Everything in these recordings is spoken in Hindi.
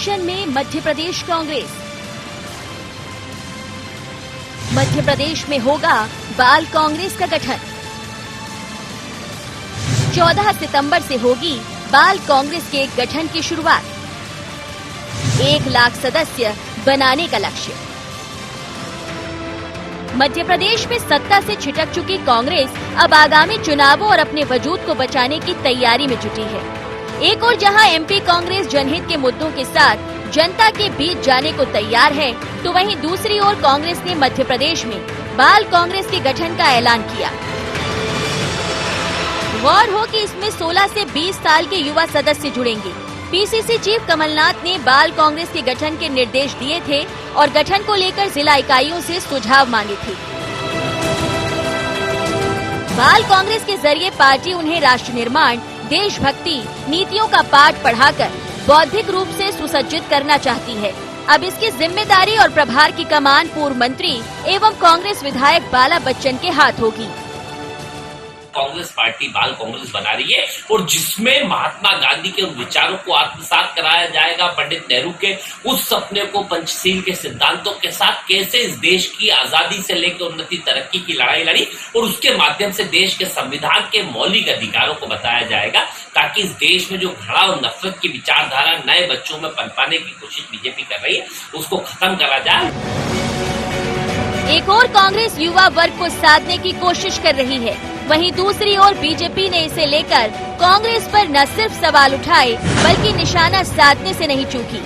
एक्शन में मध्य प्रदेश कांग्रेस। मध्य प्रदेश में होगा बाल कांग्रेस का गठन। 14 सितंबर से होगी बाल कांग्रेस के गठन की शुरुआत। 1 लाख सदस्य बनाने का लक्ष्य। मध्य प्रदेश में सत्ता से छिटक चुकी कांग्रेस अब आगामी चुनावों और अपने वजूद को बचाने की तैयारी में जुटी है। एक और जहां एमपी कांग्रेस जनहित के मुद्दों के साथ जनता के बीच जाने को तैयार है, तो वहीं दूसरी ओर कांग्रेस ने मध्य प्रदेश में बाल कांग्रेस के गठन का ऐलान किया। गौर हो कि इसमें 16 से 20 साल के युवा सदस्य जुड़ेंगे। पीसीसी चीफ कमलनाथ ने बाल कांग्रेस के गठन के निर्देश दिए थे और गठन को लेकर जिला इकाइयों से सुझाव मांगे थे। बाल कांग्रेस के जरिए पार्टी उन्हें राष्ट्र निर्माण, देशभक्ति, नीतियों का पाठ पढ़ाकर बौद्धिक रूप से सुसज्जित करना चाहती है। अब इसकी जिम्मेदारी और प्रभार की कमान पूर्व मंत्री एवं कांग्रेस विधायक बाला बच्चन के हाथ होगी। कांग्रेस पार्टी बाल कांग्रेस बना रही है और जिसमें महात्मा गांधी के उन विचारों को आत्मसात कराया जाएगा, पंडित नेहरू के उस सपने को पंचशील के सिद्धांतों के साथ कैसे इस देश की आजादी से लेकर उन्नति तरक्की की लड़ाई लड़ी और उसके माध्यम से देश के संविधान के मौलिक अधिकारों को बताया जाएगा, ताकि इस देश में जो घृणा और नफरत की विचारधारा नए बच्चों में पनपाने की कोशिश बीजेपी कर रही है, उसको खत्म करा जाए। एक और कांग्रेस युवा वर्ग को साधने की कोशिश कर रही है, वहीं दूसरी ओर बीजेपी ने इसे लेकर कांग्रेस पर न सिर्फ सवाल उठाए बल्कि निशाना साधने से नहीं चूकी।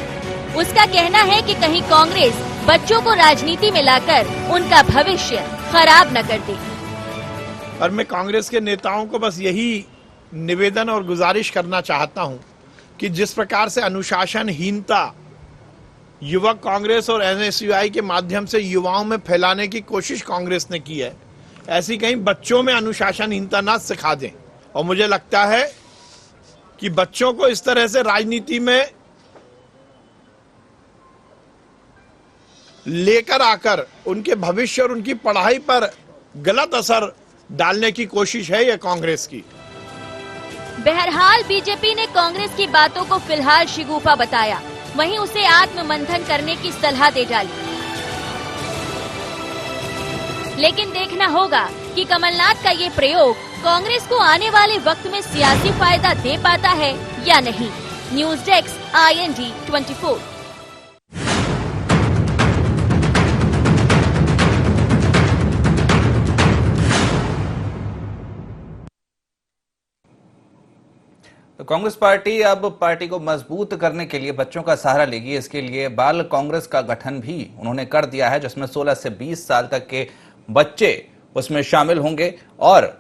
उसका कहना है कि कहीं कांग्रेस बच्चों को राजनीति में लाकर उनका भविष्य खराब न कर दे। और मैं कांग्रेस के नेताओं को बस यही निवेदन और गुजारिश करना चाहता हूं कि जिस प्रकार से अनुशासनहीनता युवक कांग्रेस और एनएसयूआई के माध्यम से युवाओं में फैलाने की कोशिश कांग्रेस ने की है, ऐसी कहीं बच्चों में अनुशासनहीनता ना सिखा दें। और मुझे लगता है कि बच्चों को इस तरह से राजनीति में लेकर आकर उनके भविष्य और उनकी पढ़ाई पर गलत असर डालने की कोशिश है यह कांग्रेस की। बहरहाल बीजेपी ने कांग्रेस की बातों को फिलहाल शिगूफा बताया, वहीं उसे आत्ममंथन करने की सलाह दे डाली। लेकिन देखना होगा कि कमलनाथ का ये प्रयोग कांग्रेस को आने वाले वक्त में सियासी फायदा दे पाता है या नहीं। News desk IND 24। तो कांग्रेस पार्टी अब पार्टी को मजबूत करने के लिए बच्चों का सहारा लेगी। इसके लिए बाल कांग्रेस का गठन भी उन्होंने कर दिया है, जिसमें 16 से 20 साल तक के बच्चे उसमें शामिल होंगे और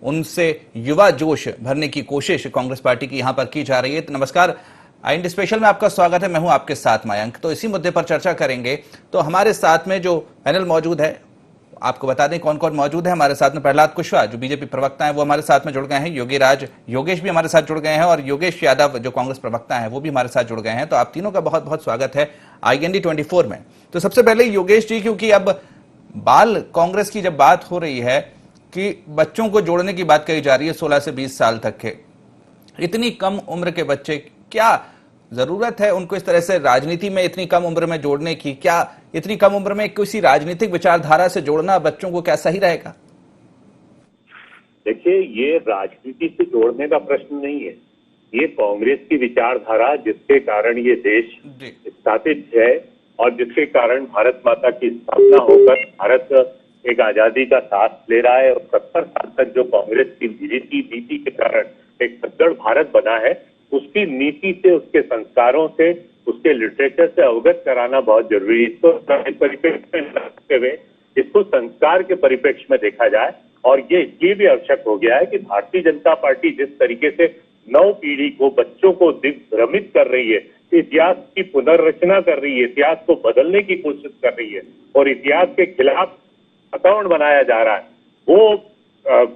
उनसे युवा जोश भरने की कोशिश कांग्रेस पार्टी की यहां पर की जा रही है। तो नमस्कार, IND स्पेशल में आपका स्वागत है। मैं हूं आपके साथ मयंक। तो इसी मुद्दे पर चर्चा करेंगे। तो हमारे साथ में जो पैनल मौजूद है, आपको बता दें कौन कौन मौजूद है। हमारे साथ में प्रहलाद कुशवाहा जो बीजेपी प्रवक्ता हैं, वो हमारे साथ में जुड़ गए हैं। योगेश भी हमारे साथ जुड़ गए हैं और योगेश यादव जो कांग्रेस प्रवक्ता हैं वो भी हमारे साथ जुड़ गए हैं। तो आप तीनों का बहुत बहुत स्वागत है IND 24 में। तो सबसे पहले योगेश जी, क्योंकि अब बाल कांग्रेस की जब बात हो रही है कि बच्चों को जोड़ने की बात कही जा रही है 16 से 20 साल तक के, इतनी कम उम्र के बच्चे, क्या जरूरत है उनको इस तरह से राजनीति में इतनी कम उम्र में जोड़ने की? क्या इतनी कम उम्र में किसी राजनीतिक विचारधारा से जोड़ना बच्चों को क्या सही रहेगा? देखिए, ये राजनीति से जोड़ने का प्रश्न नहीं है। ये कांग्रेस की विचारधारा जिसके कारण ये देश स्थापित है और जिसके कारण भारत माता की स्थापना होकर भारत एक आजादी का सांस ले रहा है और 70 साल तक जो कांग्रेस की नीति के कारण एक सदृढ़ भारत बना है, उसकी नीति से, उसके संस्कारों से, उसके लिटरेचर से अवगत कराना बहुत जरूरी है। इसको परिप्रेक्ष्य में रखते हुए इसको संस्कार के परिप्रेक्ष्य में देखा जाए। और ये इसलिए भी आवश्यक हो गया है कि भारतीय जनता पार्टी जिस तरीके से नव पीढ़ी को, बच्चों को दिग्भ्रमित कर रही है, इतिहास की पुनर्रचना कर रही है, इतिहास को बदलने की कोशिश कर रही है और इतिहास के खिलाफ वातावरण बनाया जा रहा है, वो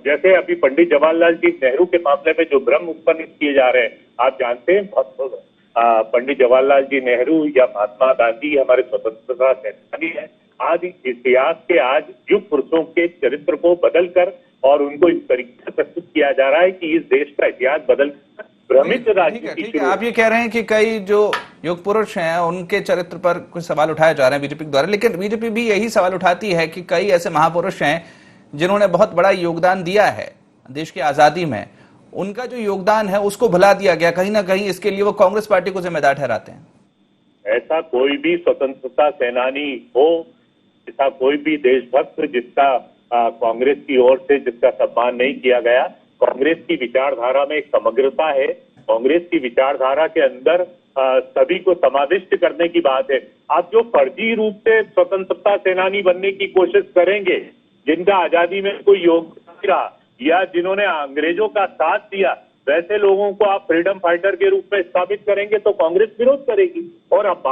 जैसे अभी पंडित जवाहरलाल जी नेहरू के मामले में जो भ्रम उत्पन्न किए जा रहे हैं, आप जानते हैं, पंडित जवाहरलाल जी नेहरू या महात्मा गांधी हमारे स्वतंत्रता सेनानी है। आज इतिहास के आज युग पुरुषों के चरित्र को बदलकर और उनको इस तरीके से प्रस्तुत किया जा रहा है कि इस देश का इतिहास बदल भ्रमित ठीक राजनीति है, आप ये कह रहे हैं कि कई जो युग पुरुष हैं उनके चरित्र पर कुछ सवाल उठाए जा रहे हैं बीजेपी के द्वारा, लेकिन बीजेपी भी यही सवाल उठाती है कि कई ऐसे महापुरुष हैं जिन्होंने बहुत बड़ा योगदान दिया है देश की आजादी में, उनका जो योगदान है उसको भुला दिया गया कहीं ना कहीं, इसके लिए वो कांग्रेस पार्टी को जिम्मेदार ठहराते हैं। ऐसा कोई भी स्वतंत्रता सेनानी हो, ऐसा कोई भी देशभक्त जिसका कांग्रेस की ओर से जिसका सम्मान नहीं किया गया। कांग्रेस की विचारधारा में एक समग्रता है। कांग्रेस की विचारधारा के अंदर सभी को समाविष्ट करने की बात है। आप जो फर्जी रूप से स्वतंत्रता सेनानी बनने की कोशिश करेंगे, जिनका आजादी में कोई योगदान नहीं रहा या जिन्होंने अंग्रेजों का साथ दिया, वैसे लोगों को आप फ्रीडम फाइटर के रूप में स्थापित करेंगे तो कांग्रेस विरोध करेगी। और अब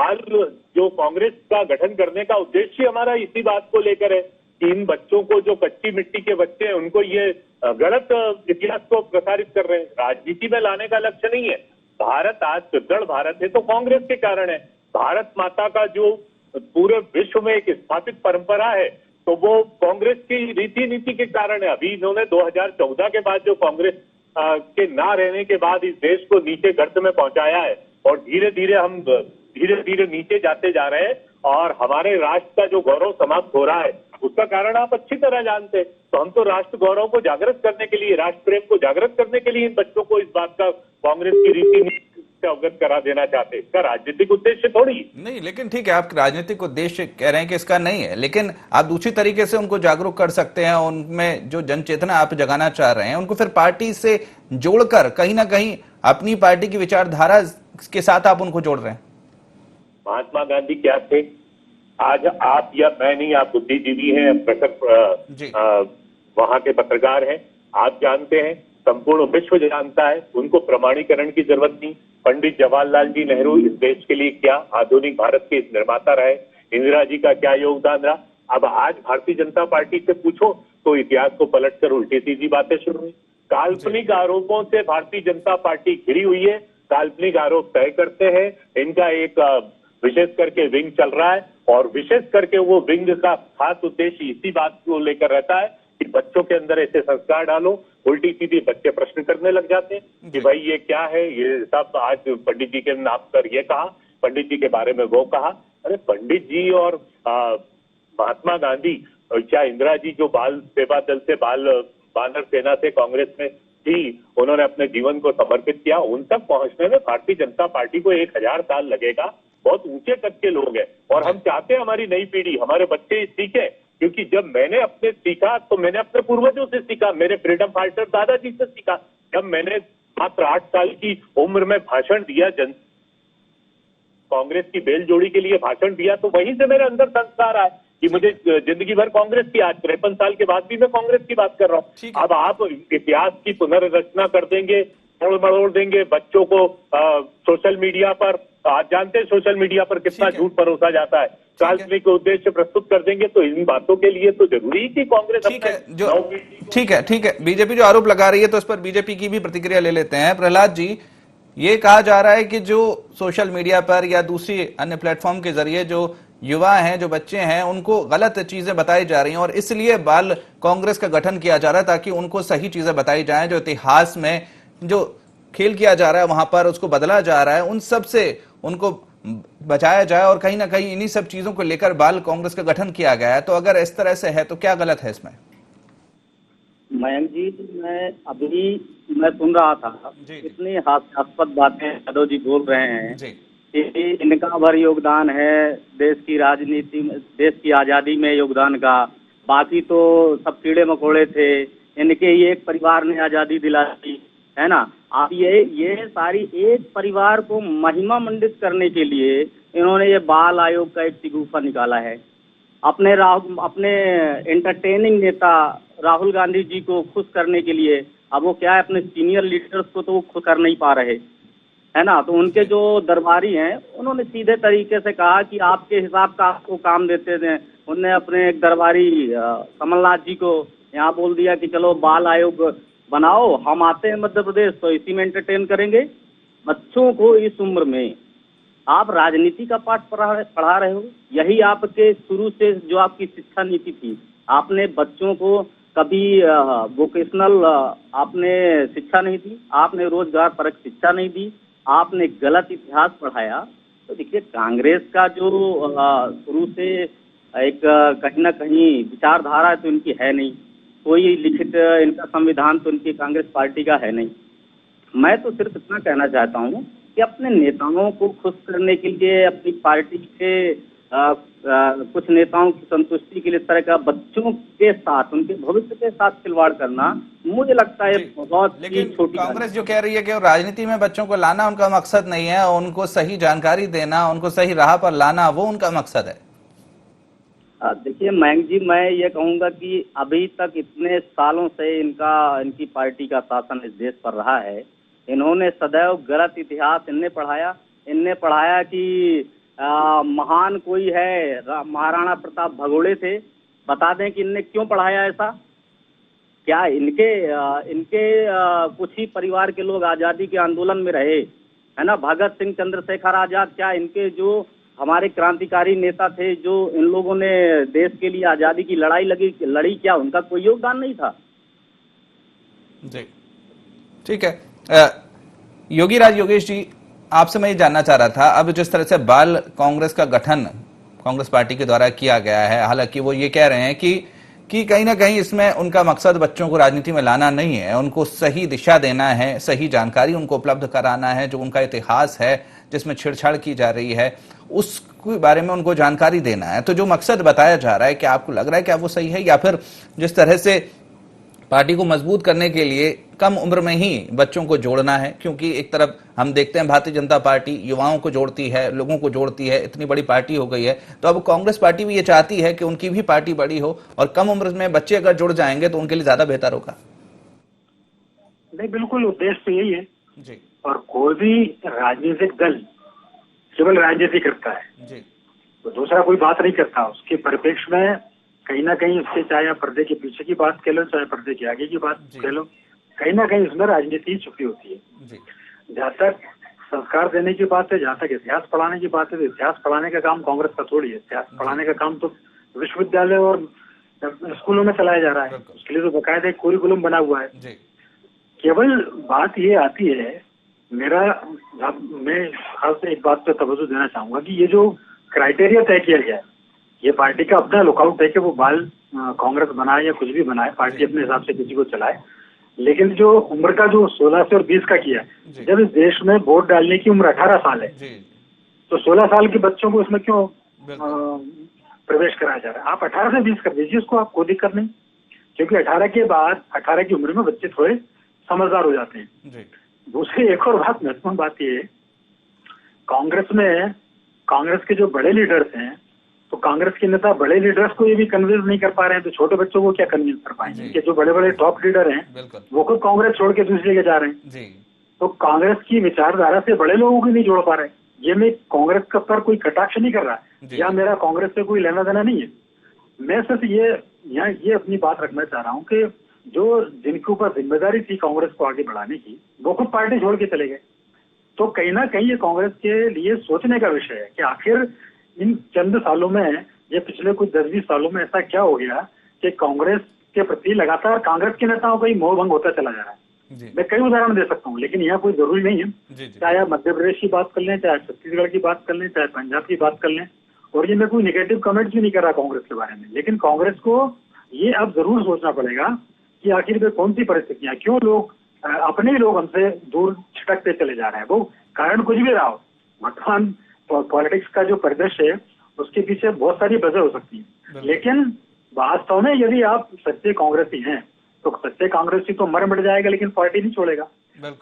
जो कांग्रेस का गठन करने का उद्देश्य हमारा इसी बात को लेकर है कि इन बच्चों को, जो कच्ची मिट्टी के बच्चे हैं, उनको ये गलत इतिहास को प्रसारित कर रहे हैं, राजनीति में लाने का लक्ष्य नहीं है। भारत आज सुदृढ़ भारत है तो कांग्रेस के कारण है। भारत माता का जो पूरे विश्व में एक स्थापित परंपरा है तो वो कांग्रेस की रीति नीति के कारण है। अभी इन्होंने 2014 के बाद जो कांग्रेस के ना रहने के बाद इस देश को नीचे गर्त में पहुंचाया है और धीरे धीरे नीचे जाते जा रहे हैं और हमारे राष्ट्र का जो गौरव समाप्त हो रहा है उसका कारण आप अच्छी तरह जानते हैं। तो हम तो राष्ट्र गौरव को जागृत करने के लिए, राष्ट्र प्रेम को जागृत करने के लिए इन बच्चों को इस बात का कांग्रेस की रीति नीति से अवगत करा देना चाहते हैं। इसका राजनीतिक उद्देश्य थोड़ी नहीं, लेकिन ठीक है, आप राजनीतिक उद्देश्य कह रहे हैं कि इसका नहीं है, लेकिन आप दूसरी तरीके से उनको जागरूक कर सकते हैं। उनमें जो जन चेतना आप जगाना चाह रहे हैं उनको फिर पार्टी से जोड़कर कहीं ना कहीं अपनी पार्टी की विचारधारा के साथ आप उनको जोड़ रहे हैं। महात्मा गांधी क्या थे? आज आप या मैं नहीं, आप बुद्धिजीवी हैं, प्रखर वहां के पत्रकार हैं, आप जानते हैं, संपूर्ण विश्व जानता है। उनको प्रमाणीकरण की जरूरत नहीं। पंडित जवाहरलाल जी नेहरू इस देश के लिए क्या आधुनिक भारत के निर्माता रहे, इंदिरा जी का क्या योगदान रहा। अब आज भारतीय जनता पार्टी से पूछो तो इतिहास को पलटकर उल्टी सीधी बातें शुरू हुई। काल्पनिक आरोपों से भारतीय जनता पार्टी घिरी हुई है। काल्पनिक आरोप तय करते हैं। इनका एक विशेष करके विंग चल रहा है और विशेष करके वो विंग का खास उद्देश्य इसी बात को लेकर रहता है कि बच्चों के अंदर ऐसे संस्कार डालो, उल्टी सीधी बच्चे प्रश्न करने लग जाते हैं कि भाई ये क्या है, ये सब आज पंडित जी के नाम पर ये कहा, पंडित जी के बारे में वो कहा। अरे पंडित जी और महात्मा गांधी, क्या इंदिरा जी जो बाल सेवा दल से बानर सेना से कांग्रेस में थी, उन्होंने अपने जीवन को समर्पित किया। उन तक पहुंचने में भारतीय जनता पार्टी को 1000 साल लगेगा। बहुत ऊंचे कद के लोग हैं और हम चाहते हैं हमारी नई पीढ़ी, हमारे बच्चे सीखे, क्योंकि जब मैंने अपने सीखा तो मैंने अपने पूर्वजों से सीखा, मेरे फ्रीडम फाइटर दादाजी से सीखा। जब मैंने मात्र 8 साल की उम्र में भाषण दिया, कांग्रेस की बेलजोड़ी के लिए भाषण दिया, तो वहीं से मेरे अंदर संस्कार आया कि मुझे जिंदगी भर कांग्रेस की, आज 53 साल के बाद भी मैं कांग्रेस की बात कर रहा हूँ। अब आप इतिहास की पुनर्रचना कर देंगे, तोड़ मड़ोड़ देंगे बच्चों को सोशल मीडिया पर। आज जानते हैं सोशल मीडिया पर कितना झूठ परोसा जाता है, काल्पनिक उद्देश्य प्रस्तुत कर देंगे। तो इन बातों के लिए तो जरूरी कि कांग्रेस ठीक है, बीजेपी जो आरोप लगा रही है तो उस पर बीजेपी की भी प्रतिक्रिया ले लेते हैं। प्रहलाद जी, ये कहा जा रहा है कि जो सोशल मीडिया पर या दूसरी अन्य प्लेटफॉर्म के जरिए जो युवा हैं, जो बच्चे हैं, उनको गलत चीजें बताई जा रही हैं और इसलिए बाल कांग्रेस का गठन किया जा रहा है ताकि उनको सही चीजें बताई जाएं। जो इतिहास में जो खेल किया जा रहा है वहां पर उसको बदला जा रहा है, उन सब से उनको बचाया जाए और कहीं ना कहीं इन्हीं सब चीजों को लेकर बाल कांग्रेस का गठन किया गया है। तो अगर इस तरह से है तो क्या गलत है इसमें? मयंक जी, मैं सुन रहा था, इतनी हास्यास्पद बातें यादव जी बोल रहे हैं कि इनका भर योगदान है देश की राजनीति में, देश की आजादी में योगदान का, बाकी तो सब कीड़े मकोड़े थे, इनके ही एक परिवार ने आजादी दिलाई है ना। आप ये सारी एक परिवार को महिमा मंडित करने के लिए इन्होंने ये बाल आयोग का एक शिगुफा निकाला है। अपने एंटरटेनिंग नेता राहुल गांधी जी को खुश करने के लिए, अब वो क्या है, अपने सीनियर लीडर्स को तो वो खुश कर नहीं पा रहे है ना। तो उनके जो दरबारी हैं उन्होंने सीधे तरीके से कहा कि आपके हिसाब का आपको काम देते थे। उनने अपने एक दरबारी कमलनाथ जी को यहाँ बोल दिया कि चलो बाल आयोग बनाओ, हम आते हैं मध्य प्रदेश तो इसी में एंटरटेन करेंगे। बच्चों को इस उम्र में आप राजनीति का पाठ पढ़ा रहे हो। यही आपके शुरू से जो आपकी शिक्षा नीति थी, आपने बच्चों को कभी वोकेशनल आपने शिक्षा नहीं दी, आपने रोजगार परक शिक्षा नहीं दी, आपने गलत इतिहास पढ़ाया। तो देखिए, कांग्रेस का जो शुरू से एक कहीं ना कहीं विचारधारा तो इनकी है नहीं, कोई लिखित इनका संविधान तो इनकी कांग्रेस पार्टी का है नहीं। मैं तो सिर्फ इतना कहना चाहता हूँ कि अपने नेताओं को खुश करने के लिए, अपनी पार्टी के कुछ नेताओं की संतुष्टि के लिए इस तरह का बच्चों के साथ, उनके भविष्य के साथ खिलवाड़ करना, मुझे लगता है बहुत ही छोटी। कांग्रेस जो कह रही है कि राजनीति में बच्चों को लाना उनका मकसद नहीं है, उनको सही जानकारी देना, उनको सही राह पर लाना, वो उनका मकसद है। देखिए मयंक जी, मैं ये कहूंगा कि अभी तक इतने सालों से इनकी पार्टी का शासन इस देश पर रहा है। इन्होंने सदैव गलत इतिहास इनने पढ़ाया कि महान कोई है, महाराणा प्रताप भगोड़े थे। बता दें कि इनने क्यों पढ़ाया ऐसा? क्या इनके कुछ ही परिवार के लोग आजादी के आंदोलन में रहे, है ना? भगत सिंह, चंद्रशेखर आजाद, क्या इनके जो हमारे क्रांतिकारी नेता थे, जो इन लोगों ने देश के लिए आजादी की लड़ी, क्या उनका कोई योगदान नहीं था? जी, ठीक है। योगेश जी, आपसे मैं ये जानना चाह रहा था, अब जिस तरह से बाल कांग्रेस का गठन कांग्रेस पार्टी के द्वारा किया गया है, हालांकि वो ये कह रहे हैं कि कहीं ना कहीं इसमें उनका मकसद बच्चों को राजनीति में लाना नहीं है, उनको सही दिशा देना है, सही जानकारी उनको उपलब्ध कराना है। जो उनका इतिहास है जिसमें छेड़छाड़ की जा रही है, उसके बारे में उनको जानकारी देना है। तो जो मकसद बताया जा रहा है, क्या आपको लग रहा है कि वो सही है, या फिर जिस तरह से पार्टी को मजबूत करने के लिए कम उम्र में ही बच्चों को जोड़ना है? क्योंकि एक तरफ हम देखते हैं भारतीय जनता पार्टी युवाओं को जोड़ती है, लोगों को जोड़ती है, इतनी बड़ी पार्टी हो गई है, तो अब कांग्रेस पार्टी भी ये चाहती है कि उनकी भी पार्टी बड़ी हो और कम उम्र में बच्चे अगर जुड़ जाएंगे तो उनके लिए ज्यादा बेहतर होगा। नहीं, बिल्कुल उद्देश्य तो यही है जी। और कोई भी राजनीतिक दल केवल राजनीति करता है जी, तो दूसरा कोई बात नहीं करता। उसके परिप्रेक्ष्य में कहीं ना कहीं उससे, चाहे आप पर्दे के पीछे की बात कह लो, चाहे पर्दे के आगे की बात कह लो, कहीं ना कहीं उसमें राजनीति छुपी होती है। जहाँ तक संस्कार देने की बात है, जहाँ तक इतिहास पढ़ाने की बात है, तो इतिहास पढ़ाने का काम कांग्रेस का थोड़ी है। इतिहास पढ़ाने का काम तो विश्वविद्यालय और स्कूलों में चलाया जा रहा है, उसके लिए तो बाकायदा एक कुरिकुलम बना हुआ है। केवल बात ये आती है, मैं खास एक बात पे तवज्जो देना चाहूंगा कि ये जो क्राइटेरिया तय किया गया है, ये पार्टी का अपना लुकआउट है कि वो बाल कांग्रेस बनाए या कुछ भी बनाए, पार्टी अपने हिसाब से किसी को चलाए। लेकिन जो उम्र का जो 16 से और 20 का किया है, जब इस देश में वोट डालने की उम्र 18 साल है, तो 16 साल के बच्चों को इसमें क्यों प्रवेश कराया जा रहा है? आप 18 से 20 कर दीजिए उसको, आप कोई दिक्कत नहीं, क्योंकि 18 के बाद 18 की उम्र में बच्चे थोड़े समझदार हो जाते हैं। दूसरी एक और बात, महत्वपूर्ण बात ये है, कांग्रेस के जो बड़े लीडर्स हैं, तो कांग्रेस के नेता बड़े लीडर्स को ये भी कन्विंस नहीं कर पा रहे हैं, तो छोटे बच्चों को क्या कन्विंस कर पाएंगे? कि जो बड़े बड़े टॉप लीडर हैं वो खुद कांग्रेस छोड़ के दूसरी जगह जा रहे हैं, तो कांग्रेस की विचारधारा से बड़े लोगों को नहीं जोड़ पा रहे हैं। ये मैं कांग्रेस का पर कोई कटाक्ष नहीं कर रहा है, या मेरा कांग्रेस से कोई लेना देना नहीं है। मैं सिर्फ ये अपनी बात रखना चाह रहा हूँ कि जो जिनके ऊपर जिम्मेदारी थी कांग्रेस को आगे बढ़ाने की, वो खुद पार्टी छोड़ के चले गए। तो कहीं ना कहीं ये कांग्रेस के लिए सोचने का विषय है कि आखिर इन चंद सालों में, ये पिछले कुछ 10-20 सालों में ऐसा क्या हो गया कि कांग्रेस के प्रति लगातार कांग्रेस के नेताओं का ही मोह भंग होता चला जा रहा है। मैं कई उदाहरण दे सकता हूँ, लेकिन यहाँ कोई जरूरी नहीं है। चाहे आप मध्य प्रदेश की बात कर लें, चाहे छत्तीसगढ़ की बात कर लें, चाहे पंजाब की बात कर लें, और ये मैं कोई निगेटिव कमेंट भी नहीं कर रहा कांग्रेस के बारे में, लेकिन कांग्रेस को ये अब जरूर सोचना पड़ेगा कि आखिर में कौन सी परिस्थितियां, क्यों लोग अपने ही लोग हमसे दूर छिटकते चले जा रहे हैं। वो कारण कुछ भी रहा हो, वर्तमान पॉलिटिक्स का जो परिदृश्य है उसके पीछे बहुत सारी वजह हो सकती है, लेकिन वास्तव में यदि आप सच्चे कांग्रेसी हैं तो सच्चे कांग्रेसी तो मर मिट जाएगा लेकिन पार्टी नहीं छोड़ेगा।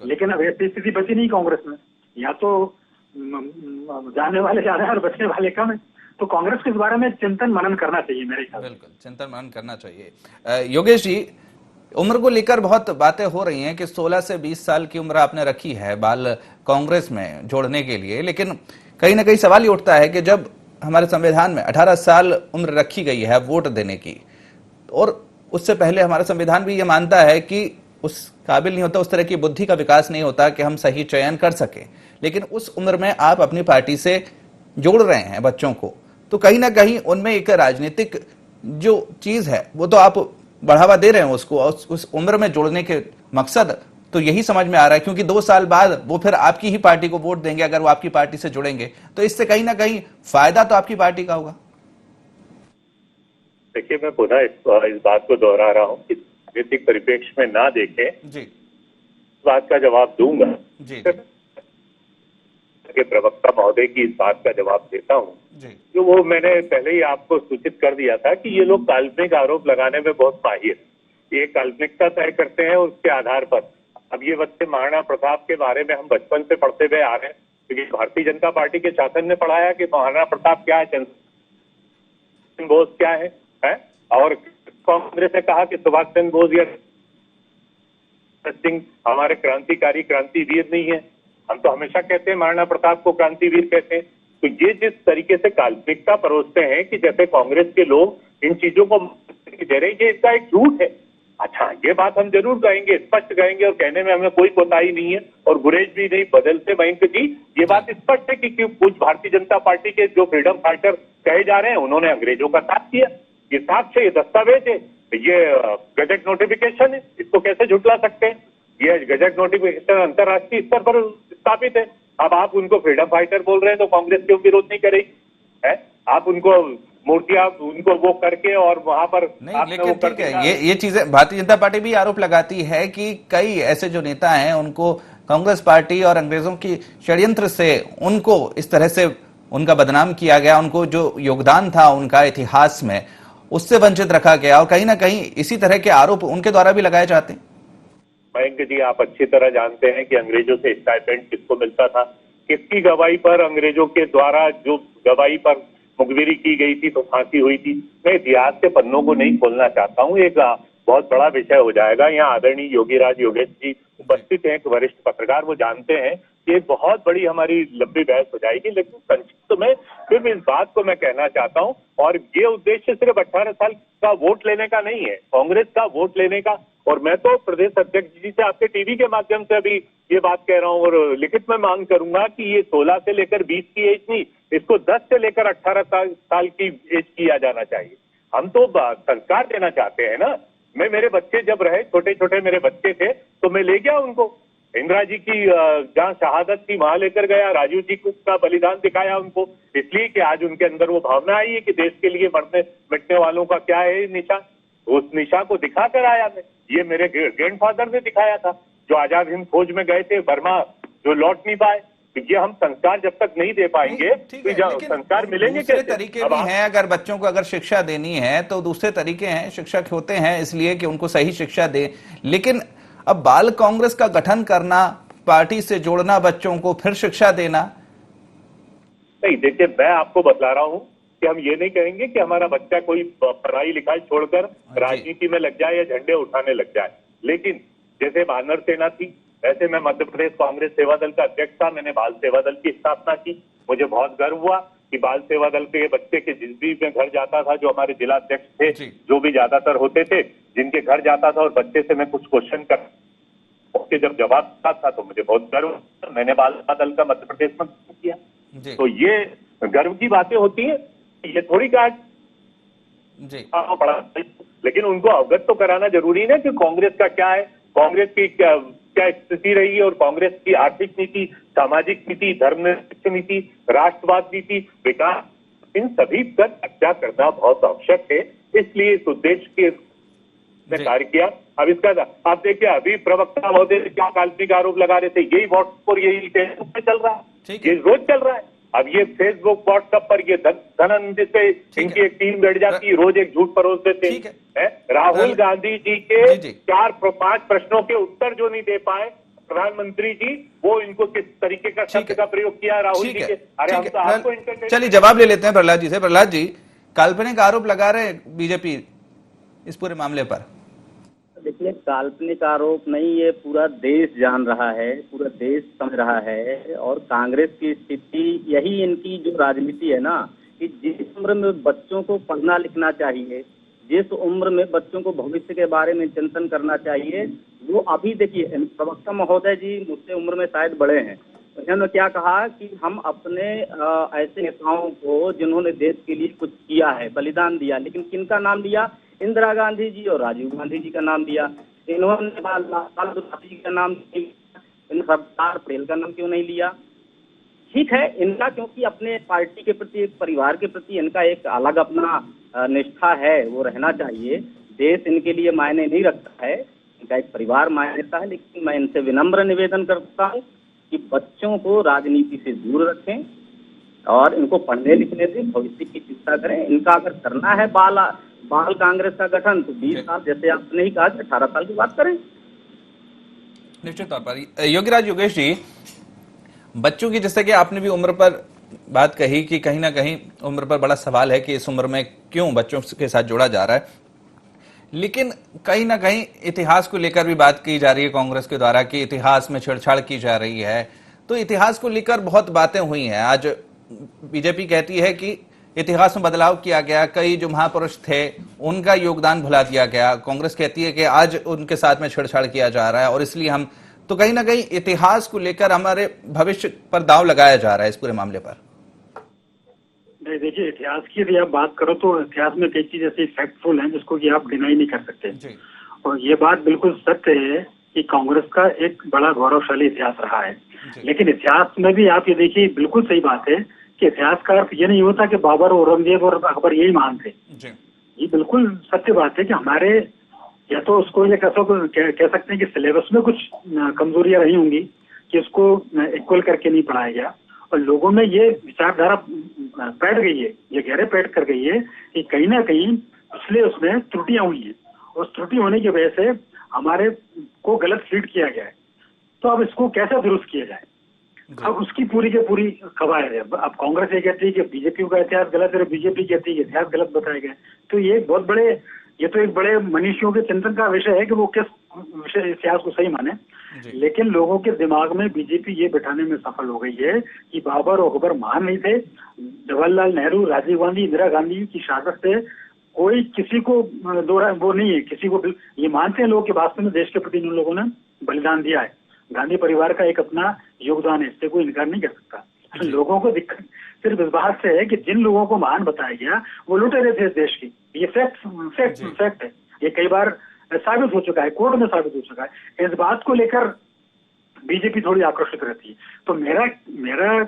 लेकिन अब ऐसी स्थिति बची नहीं कांग्रेस में, या तो जाने वाले ज्यादा है और बचने वाले कम है। तो कांग्रेस के इस बारे में चिंतन मनन करना चाहिए मेरे ख्याल से। बिल्कुल चिंतन मनन करना चाहिए। योगेश जी, उम्र को लेकर बहुत बातें हो रही हैं कि 16 से 20 साल की उम्र आपने रखी है बाल कांग्रेस में जोड़ने के लिए, लेकिन कहीं ना कहीं सवाल ये उठता है कि जब हमारे संविधान में 18 साल उम्र रखी गई है वोट देने की, और उससे पहले हमारा संविधान भी ये मानता है कि उस काबिल नहीं होता, उस तरह की बुद्धि का विकास नहीं होता कि हम सही चयन कर सकें, लेकिन उस उम्र में आप अपनी पार्टी से जोड़ रहे हैं बच्चों को, तो कहीं ना कहीं उनमें एक राजनीतिक जो चीज है वो तो आप बढ़ावा दे रहे हैं उसको, और उस उम्र में जोड़ने के मकसद तो यही समझ में आ रहा है, क्योंकि 2 साल बाद वो फिर आपकी ही पार्टी को वोट देंगे अगर वो आपकी पार्टी से जुड़ेंगे, तो इससे कहीं ना कहीं फायदा तो आपकी पार्टी का होगा। देखिए, मैं पुनः इस बात को दोहरा रहा हूं कि राजनीतिक परिप्रेक्ष्य में ना देखें जी, इस बात का जवाब दूंगा जी, के प्रवक्ता महोदय की इस बात का जवाब देता हूं जी, जो वो मैंने पहले ही आपको सूचित कर दिया था कि ये लोग काल्पनिक आरोप लगाने में बहुत माहिर, ये काल्पनिकता तय करते हैं उसके आधार पर। अब ये बच्चे महाराणा प्रताप के बारे में हम बचपन से पढ़ते हुए आ रहे हैं, क्योंकि भारतीय जनता पार्टी के शासन ने पढ़ाया कि महाराणा प्रताप क्या है, चंद्रशेखर बोस क्या है? और कांग्रेस ने कहा कि सुभाष चंद्र बोस या सिंह हमारे क्रांतिवीर नहीं है। हम तो हमेशा कहते हैं महाराणा प्रताप को क्रांतिवीर कहते हैं। तो ये जिस तरीके से काल्पनिकता परोसते हैं कि जैसे कांग्रेस के लोग इन चीजों को दे रहे हैं, ये इसका एक झूठ है। अच्छा, ये बात हम जरूर कहेंगे, स्पष्ट कहेंगे, और कहने में हमें कोई कोताही नहीं है और गुरेज भी नहीं। बदलते मयंक जी, ये बात स्पष्ट है कि कुछ भारतीय जनता पार्टी के जो फ्रीडम फाइटर कहे जा रहे हैं उन्होंने अंग्रेजों का साथ किया। ये साक्ष्य, ये दस्तावेज है, ये गजट नोटिफिकेशन है, इसको कैसे झुटला सकते हैं? ये गजट नोटिफिकेशन अंतर्राष्ट्रीय स्तर पर स्थापित है। अब आप उनको फ्रीडम फाइटर बोल रहे हैं तो कांग्रेस क्यों विरोध नहीं करेगी? है आप उनको मूर्तियां उनको वो करके और वहां पर नहीं, लेकिन ठीक है, ये चीजें भारतीय जनता पार्टी भी आरोप लगाती है कि कई ऐसे जो नेता हैं उनको कांग्रेस पार्टी और अंग्रेजों की षड्यंत्र से उनको इस तरह से उनका बदनाम किया गया, उनको जो योगदान था उनका इतिहास में उससे वंचित रखा गया, और कहीं ना कहीं इसी तरह के आरोप उनके द्वारा भी लगाए जाते हैं। मयंक जी, आप अच्छी तरह जानते हैं कि अंग्रेजों से स्टाइपेंड किसको मिलता था, किसकी गवाही पर अंग्रेजों के द्वारा जो गवाही पर मुखबिरी की गई थी तो फांसी हुई थी। मैं इतिहास के पन्नों को नहीं खोलना चाहता हूँ, एक बहुत बड़ा विषय हो जाएगा। यहाँ आदरणीय योगीराज योगेश जी उपस्थित हैं, एक वरिष्ठ पत्रकार, वो जानते हैं कि एक बहुत बड़ी हमारी लंबी बहस हो जाएगी। लेकिन संक्षिप्त में फिर इस बात को मैं कहना चाहता हूँ, और ये उद्देश्य सिर्फ 18 साल का वोट लेने का नहीं है, कांग्रेस का वोट लेने का। और मैं तो प्रदेश अध्यक्ष जी से आपके टीवी के माध्यम से अभी ये बात कह रहा हूँ और लिखित में मांग करूंगा कि ये 16 से लेकर 20 की एज नहीं, इसको 10 से लेकर 18 साल की एज किया जाना चाहिए। हम तो संस्कार देना चाहते हैं ना। मैं, मेरे बच्चे जब रहे, छोटे छोटे मेरे बच्चे थे, तो मैं ले गया उनको, इंदिरा जी की जहाँ शहादत थी वहां लेकर गया, राजीव जी का बलिदान दिखाया उनको, इसलिए कि आज उनके अंदर वो भावना आई है कि देश के लिए मरने मिटने वालों का क्या है निशा, उस निशा को दिखा कर आया मैं। ये मेरे ग्रैंडफादर ने दिखाया था जो आजाद हिंद फौज में गए थे बर्मा, जो लौट नहीं पाए। तो ये हम संस्कार जब तक नहीं दे पाएंगे तो संस्कार मिलेंगे कैसे? तरीके भी हैं, अगर बच्चों को अगर शिक्षा देनी है तो दूसरे तरीके हैं, शिक्षक होते हैं इसलिए कि उनको सही शिक्षा दे। लेकिन अब बाल कांग्रेस का गठन करना, पार्टी से जोड़ना बच्चों को, फिर शिक्षा देना, नहीं। देखिए, मैं आपको बतला रहा हूँ कि हम ये नहीं कहेंगे कि हमारा बच्चा कोई पढ़ाई लिखाई छोड़कर राजनीति में लग जाए या झंडे उठाने लग जाए। लेकिन जैसे वानर सेना थी, वैसे मैं मध्य प्रदेश कांग्रेस सेवा दल का अध्यक्ष था, मैंने बाल सेवा दल की स्थापना की। मुझे बहुत गर्व हुआ कि बाल सेवा दल के बच्चे के जिस भी में घर जाता था, जो हमारे जिला अध्यक्ष थे, जो भी ज्यादातर होते थे, जिनके घर जाता था और बच्चे से मैं कुछ क्वेश्चन कर उसके जब जवाब था तो मुझे बहुत गर्व, मैंने बाल सेवा दल का मध्य प्रदेश में किया। तो ये गर्व की बातें होती है, ये थोड़ी कहा पड़ा, लेकिन उनको अवगत तो कराना जरूरी है कि कांग्रेस का क्या है, कांग्रेस की क्या स्थिति रही है, और कांग्रेस की आर्थिक नीति, सामाजिक नीति, धर्मनिरपेक्ष नीति, राष्ट्रवाद नीति, विकास, इन सभी पर चर्चा करना बहुत आवश्यक है। इसलिए इस उद्देश्य के कार्य किया। अब इसका आप देखिए, अभी प्रवक्ता महोदय क्या काल्पनिक आरोप लगा रहे थे, यही व्हाट्सएप पर, यही फेसबुक पे चल रहा है, ये रोज चल रहा है। अब ये फेसबुक व्हाट्सएप पर ये धनंजय से इनकी एक टीम बैठ जाती है, रोज एक झूठ परोस देते हैं। राहुल गांधी जी के 4-5 प्रश्नों के उत्तर जो नहीं दे पाए प्रधानमंत्री जी, वो इनको किस तरीके का शब्द का प्रयोग किया राहुल जी के। अरे हम तो आपको चलिए जवाब ले लेते हैं प्रहलाद जी से। प्रहलाद जी, काल्पनिक आरोप लगा रहे बीजेपी इस पूरे मामले पर। देखिए, काल्पनिक आरोप नहीं, ये पूरा देश जान रहा है, पूरा देश समझ रहा है। और कांग्रेस की स्थिति यही, इनकी जो राजनीति है ना, कि जिस उम्र में बच्चों को पढ़ना लिखना चाहिए, जिस उम्र में बच्चों को भविष्य के बारे में चिंतन करना चाहिए, वो अभी देखिए, प्रवक्ता महोदय जी मुझसे उम्र में शायद बड़े हैं, उन्होंने क्या कहा कि हम अपने ऐसे नेताओं को जिन्होंने देश के लिए कुछ किया है, बलिदान दिया, लेकिन किनका नाम लिया, इंदिरा गांधी जी और राजीव गांधी जी का नाम दिया। इन्होंने लाल बहादुर जी का नाम, इन सरदार पटेल का नाम क्यों नहीं लिया? ठीक है, इनका क्योंकि अपने पार्टी के प्रति, एक परिवार के प्रति इनका एक अलग अपना निष्ठा है, वो रहना चाहिए। देश इनके लिए मायने नहीं रखता है, इनका एक परिवार मायने रखता है। लेकिन मैं इनसे विनम्र निवेदन करता हूँ कि बच्चों को राजनीति से दूर रखें और इनको पढ़ने लिखने से भविष्य की चिंता करें। इनका अगर करना है बाल कांग्रेस का गठन, तो 20 साल, जैसे आपने ही कहा, 18 साल की बात करें। निश्चित तौर पर योगीराज योगेश जी, बच्चों की, जैसे कि आपने भी उम्र पर बात कही कि कहीं ना कहीं उम्र पर बड़ा सवाल है कि इस उम्र में क्यों बच्चों के साथ जोड़ा जा रहा है, लेकिन कहीं ना कहीं इतिहास को लेकर भी बात की जा रही है कांग्रेस के द्वारा कि इतिहास में छेड़छाड़ की जा रही है। तो इतिहास को लेकर बहुत बातें हुई हैं। आज बीजेपी कहती है कि इतिहास में बदलाव किया गया, कई जो महापुरुष थे उनका योगदान भुला दिया गया। कांग्रेस कहती है कि आज उनके साथ में छेड़छाड़ किया जा रहा है और इसलिए हम, तो कहीं ना कहीं इतिहास को लेकर हमारे भविष्य पर दांव लगाया जा रहा है इस पूरे मामले पर। नहीं, देखिए, इतिहास की यदि आप बात करो तो इतिहास में कई चीज ऐसी फैक्टफुल हैं जिसको कि आप डिनाई नहीं कर सकते जी। और ये बात बिल्कुल सत्य है कि कांग्रेस का एक बड़ा गौरवशाली इतिहास रहा है। लेकिन इतिहास में भी आप ये देखिए, बिल्कुल सही बात है कि इतिहास का अर्थ ये नहीं होता कि बाबर, औरंगजेब और अकबर यही महान थे। ये बिल्कुल सत्य बात है कि हमारे, या तो उसको ये कह सकते हैं कि सिलेबस में कुछ कमजोरियां रही होंगी कि इसको इक्वल करके नहीं पढ़ाया गया, और लोगों में ये विचारधारा बैठ गई है, ये गहरे बैठ कर गई है कि कहीं ना कहीं पिछले उसमें त्रुटियां हुई हैं, और त्रुटि होने की वजह से हमारे को गलत फीड किया गया है। तो अब इसको कैसे दुरुस्त किया जाए, अब उसकी पूरी की पूरी कवायद है। अब कांग्रेस ये कहती है कि बीजेपी का इतिहास गलत है, बीजेपी कहती है कि इतिहास गलत बताया गया। तो ये बहुत बड़े, ये तो एक बड़े मनीषियों के चिंतन का विषय है कि वो किस विषय इतिहास को सही माने। लेकिन लोगों के दिमाग में बीजेपी ये बिठाने में सफल हो गई है कि बाबर और अकबर महान नहीं थे। जवाहरलाल नेहरू, राजीव गांधी, इंदिरा गांधी की शहादत से कोई किसी को वो नहीं है, किसी को ये मानते हैं लोग कि वास्तव में देश के प्रति उन लोगों ने बलिदान दिया है। गांधी परिवार का एक अपना योगदान है, इससे कोई इनकार नहीं कर सकता। लोगों को दिक्कत सिर्फ इस बात से है कि जिन लोगों को महान बताया गया वो लुटेरे थे इस देश की। ये फैक्ट है, ये कई बार साबित हो चुका है, कोर्ट में साबित हो चुका है। इस बात को लेकर बीजेपी थोड़ी आकर्षित रहती है। तो मेरा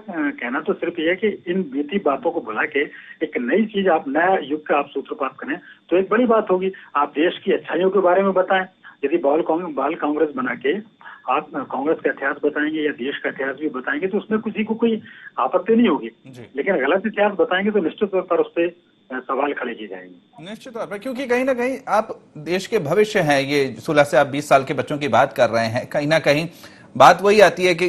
कहना तो सिर्फ ये है कि इन बीती बातों को भुला के एक नई चीज, आप नया युग का आप सूत्रपात करें तो एक बड़ी बात होगी। आप देश की अच्छाइयों के बारे में बताएं। यदि बाल कांग्रेस बना के आप कांग्रेस का इतिहास बताएंगे या देश का इतिहास भी बताएंगे तो उसमें किसी को कोई आपत्ति नहीं होगी। लेकिन गलत इतिहास बताएंगे तो निश्चित तौर पर उस पर सवाल खड़े किए जाएंगे। निश्चित तौर पर, क्योंकि कहीं ना कहीं आप देश के भविष्य हैं। ये 16 से आप 20 साल के बच्चों की बात कर रहे हैं। कहीं ना कहीं बात वही आती है कि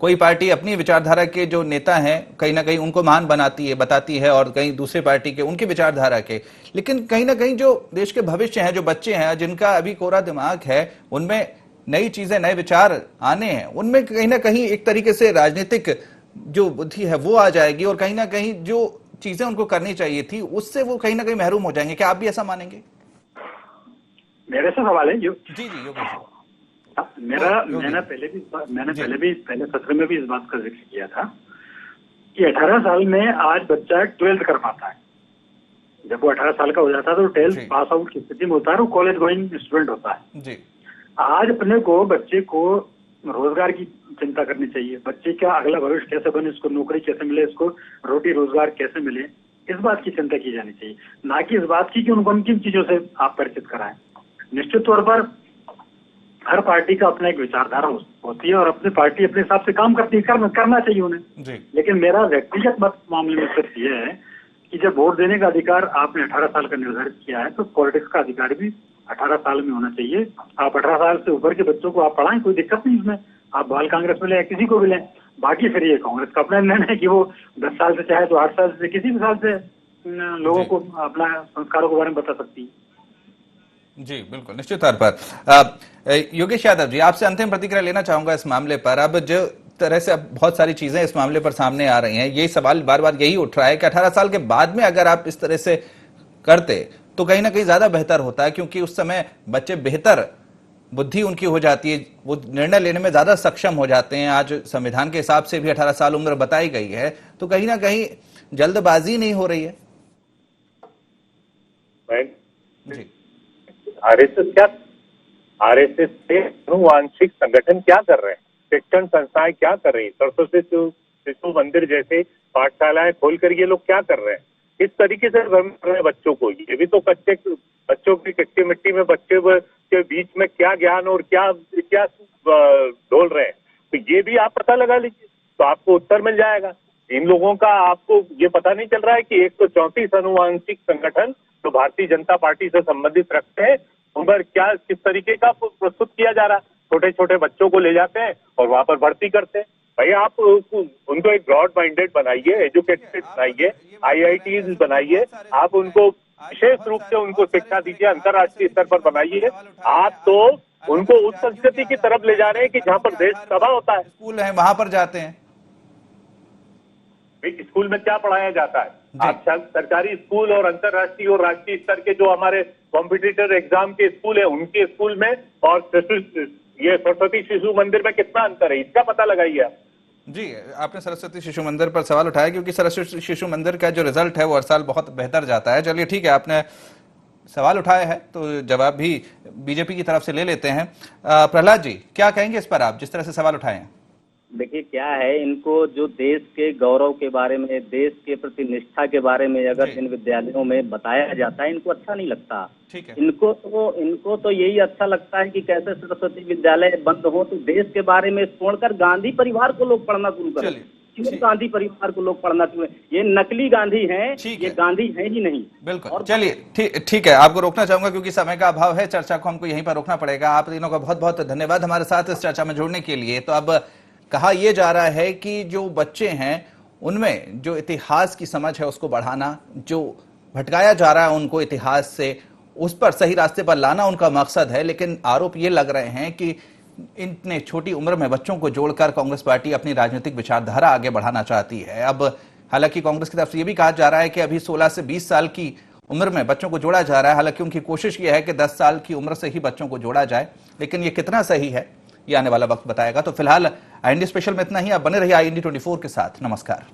कोई पार्टी अपनी विचारधारा के जो नेता हैं कहीं ना कहीं उनको महान बनाती है, बताती है, और कहीं दूसरे पार्टी के उनकी विचारधारा के। लेकिन कहीं ना कहीं जो देश के भविष्य हैं, जो बच्चे हैं, जिनका अभी कोरा दिमाग है, उनमें नई चीजें, नए विचार आने हैं, उनमें कहीं ना कहीं एक तरीके से राजनीतिक जो बुद्धि है वो आ जाएगी, और कहीं ना कहीं जो चीजें उनको करनी चाहिए थी उससे वो कहीं ना कहीं महरूम हो जाएंगे। क्या आप भी ऐसा मानेंगे? मेरे से सवाल है जी योगेश जी। मैंने पहले सत्र में भी इस बात का जिक्र किया था कि 18 साल में आज बच्चा 12th कर पाता है। जब वो 18 साल का हो जाता है तो 12th पास आउट की स्थिति में होता है, वो कॉलेज गोइंग स्टूडेंट होता है जी। आज अपने को बच्चे को रोजगार की चिंता करनी चाहिए। बच्चे का अगला भविष्य कैसे बने, इसको नौकरी कैसे मिले, इसको रोटी रोजगार कैसे मिले, इस बात की चिंता की जानी चाहिए, ना कि इस बात की कि उनको किन चीजों से आप परिचित कराएं। निश्चित तौर पर हर पार्टी का अपना एक विचारधारा होती है और अपनी पार्टी अपने हिसाब से काम करती है, करना चाहिए उन्हें। लेकिन मेरा व्यक्तिगत मत मामले में सिर्फ ये है कि जब वोट देने का अधिकार आपने 18 साल का निर्धारित किया है तो पॉलिटिक्स का अधिकार भी 18 साल में होना चाहिए। आप 18 साल से ऊपर के बच्चों को आप पढ़ाएं, कोई दिक्कत नहीं इसमें। आप बाल कांग्रेस में लें, किसी को भी लें। बाकी फिर ये कांग्रेस का अपना निर्णय है कि वो 10 साल से चाहे तो 8 साल से, किसी भी साल से लोगों को अपना संस्कारों के बारे में बता सकती है। जी बिल्कुल, निश्चित तौर पर। योगेश यादव जी, आपसे अंतिम प्रतिक्रिया लेना चाहूंगा इस मामले पर। अब जो तरह से अब बहुत सारी चीजें इस मामले पर सामने आ रही हैं, यही सवाल बार बार यही उठ रहा है कि 18 साल के बाद में अगर आप इस तरह से करते तो कहीं ना कहीं ज्यादा बेहतर होता है, क्योंकि उस समय बच्चे बेहतर बुद्धि उनकी हो जाती है, वो निर्णय लेने में ज्यादा सक्षम हो जाते हैं। आज संविधान के हिसाब से भी 18 साल उम्र बताई गई है, तो कहीं ना कहीं जल्दबाजी नहीं हो रही है। जी आरएसएस के अनुवांशिक संगठन क्या कर रहे हैं, शिक्षण संस्थाएं क्या कर रही हैं, सरस्वती शिशु मंदिर जैसे पाठशालाएं खोलकर ये लोग क्या कर रहे हैं, किस तरीके से भ्रम कर रहे हैं बच्चों को। ये भी तो बच्चों की कच्ची मिट्टी में बच्चे के बीच में क्या ज्ञान और क्या डोल रहे हैं, तो ये भी आप पता लगा लीजिए, तो आपको उत्तर मिल जाएगा। इन लोगों का आपको ये पता नहीं चल रहा है कि 134 अनुवांशिक संगठन जो भारतीय जनता पार्टी से संबंधित रखते हैं, उन पर क्या किस तरीके का प्रस्तुत किया जा रहा है। छोटे छोटे बच्चों को ले जाते हैं और वहां पर भर्ती करते हैं। भाई आप उनको एक ब्रॉड माइंडेड बनाइए, एजुकेटेड बनाइए, IITs बनाइए, आप उनको विशेष रूप से उनको शिक्षा दीजिए, अंतर्राष्ट्रीय स्तर पर बनाइए। आप तो उनको उस संस्कृति की तरफ ले जा रहे हैं कि जहाँ पर देश तबाह होता है। स्कूल है वहां पर जाते हैं, स्कूल में क्या पढ़ाया जाता है? आप सरकारी स्कूल और अंतर्राष्ट्रीय और राष्ट्रीय स्तर के जो हमारे कॉम्पिटिटर एग्जाम के स्कूल है, उनके स्कूल में और ये सरस्वती शिशु मंदिर में कितना अंतर है, इसका पता लगाइए आप। जी, आपने सरस्वती शिशु मंदिर पर सवाल उठाया क्योंकि सरस्वती शिशु मंदिर का जो रिजल्ट है वो हर साल बहुत बेहतर जाता है। चलिए ठीक है, आपने सवाल उठाया है तो जवाब भी बीजेपी की तरफ से ले लेते हैं। प्रहलाद जी, क्या कहेंगे इस पर आप, जिस तरह से सवाल उठाए हैं? देखिए क्या है, इनको जो देश के गौरव के बारे में, देश के प्रति निष्ठा के बारे में अगर इन विद्यालयों में बताया जाता है, इनको अच्छा नहीं लगता। ठीक है। इनको तो यही अच्छा लगता है कि कैसे सरस्वती विद्यालय बंद हो, तो देश के बारे में छोड़कर गांधी परिवार को लोग पढ़ना शुरू करें। क्यों गांधी परिवार को लोग पढ़ना शुरू? ये नकली गांधी हैं, ये गांधी है ही नहीं। बिल्कुल। चलिए ठीक है, आपको रोकना चाहूंगा क्योंकि समय का अभाव है, चर्चा को हमको यहीं पर रोकना पड़ेगा। आप तीनों का बहुत बहुत धन्यवाद हमारे साथ इस चर्चा में जुड़ने के लिए। तो अब कहा यह जा रहा है कि जो बच्चे हैं उनमें जो इतिहास की समझ है उसको बढ़ाना, जो भटकाया जा रहा है उनको इतिहास से, उस पर सही रास्ते पर लाना उनका मकसद है। लेकिन आरोप ये लग रहे हैं कि इतने छोटी उम्र में बच्चों को जोड़कर कांग्रेस पार्टी अपनी राजनीतिक विचारधारा आगे बढ़ाना चाहती है। अब हालांकि कांग्रेस की तरफ से यह भी कहा जा रहा है कि अभी 16 से 20 साल की उम्र में बच्चों को जोड़ा जा रहा है। हालांकि उनकी कोशिश यह है कि 10 साल की उम्र से ही बच्चों को जोड़ा जाए, लेकिन ये कितना सही है ये आने वाला वक्त बताएगा। तो फिलहाल IND स्पेशल में इतना ही। आप बने रहिए IND 24 के साथ। नमस्कार।